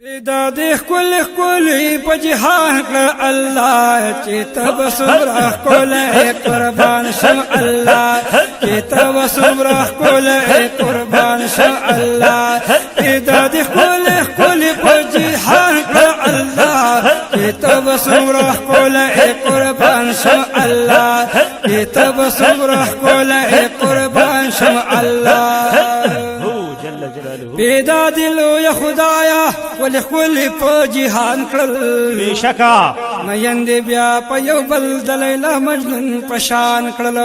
دا د خپل په جهان کړ الله چې تب صبر کول قربان شم الله چې تب صبر کول قربان شم الله دا د خپل په جهان کړ الله چې تب صبر کول قربان شم الله چې تب صبر کول قربان شم الله پیدا دلو یا خدایا ول خپل په جهان کړل بشکا مېند بیا په یو بل د لیلا مجنون پشان کړل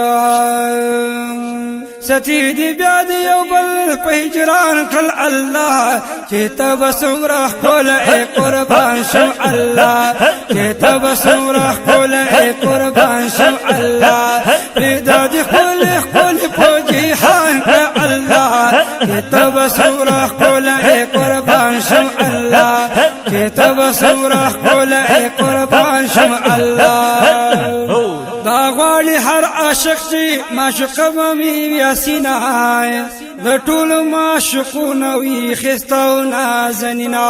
ستی دی بیا د یو بل په هجران کړل الله چې تب صبر کول قربان شم الله چې تب صبر کول قربان شم الله پیدا دی خپل په جهان کړل الله چې تب صبر کول قربان شم الله چې تب صبر کول قربان شم الله دا غواړي هر عاشق چې معشوق مې یاسینا د ټول معشوقونه وي خستو نازنینا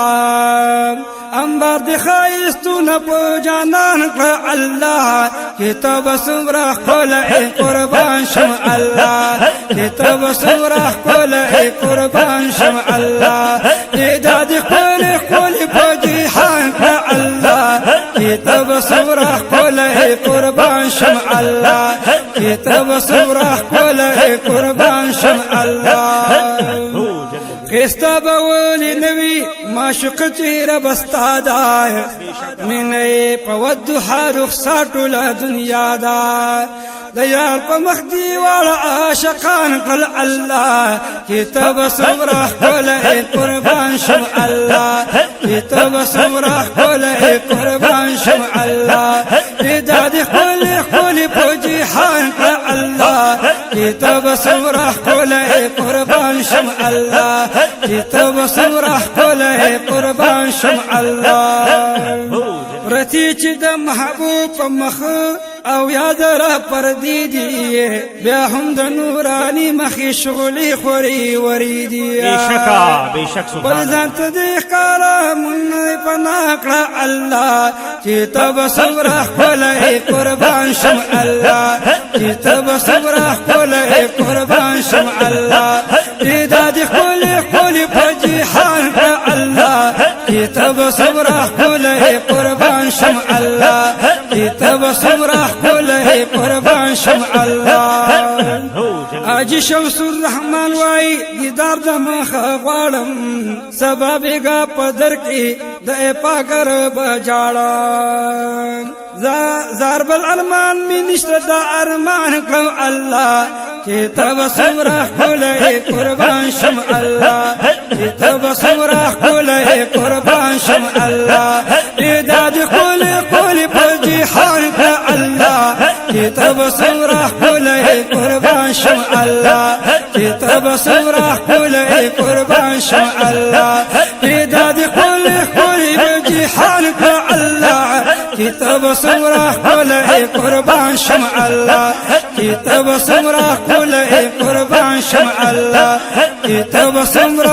انبار د خایستونه په جانان کړ الله چې تب صبر کول قربان شم الله چې تب صبر کول قربان شم الله دا د خپل په جهان کړ الله چې تب صبر کول قربان شم الله چې تب صبر کول قربان شم الله خستا بولی نوی معشوق چهره بستا دا منی په ودوحه رخصت ټوله دنیا دا د یار په مخ دیواله عاشقان کړل الله چې تب صبر کول قربان شم الله چې تب صبر کول قربان شم الله دا د خپل په جهان کړل الله چې تب صبر کول قربان شم الله چې تب صبر کول قربان شم الله رتی چې د محبوب په مخ او یاد را پردیدی بیا هم د نورانی مخی شغلی خوری وریدی بشک بل ځان ته د ښکارا مونږ پناه کړه الله چې تب صبر کول قربان شم الله چې تب صبر کول قربان شم الله دا د خپل په جهان کړه الله چې تب صبر کول قربان شم الله چې تب صبر کول قربان شم الله اج شمس الرحمن وای دیدار د مخ غواړم سبب گا پدر کې د پاکر بجاړم زار بل ارمان می نشته د ارمان کړم الله چې تب صبر کول قربان شم الله چې تب صبر کول قربان شم الله دا د خپل په جهان کړ الله چې تب صبر کول قربان شم الله چې تب صبر کول قربان شم الله دا د خپل په جهان کړ الله چې تب صبر کول قربان شم الله چې تب صبر کول قربان شم الله چې تب صبر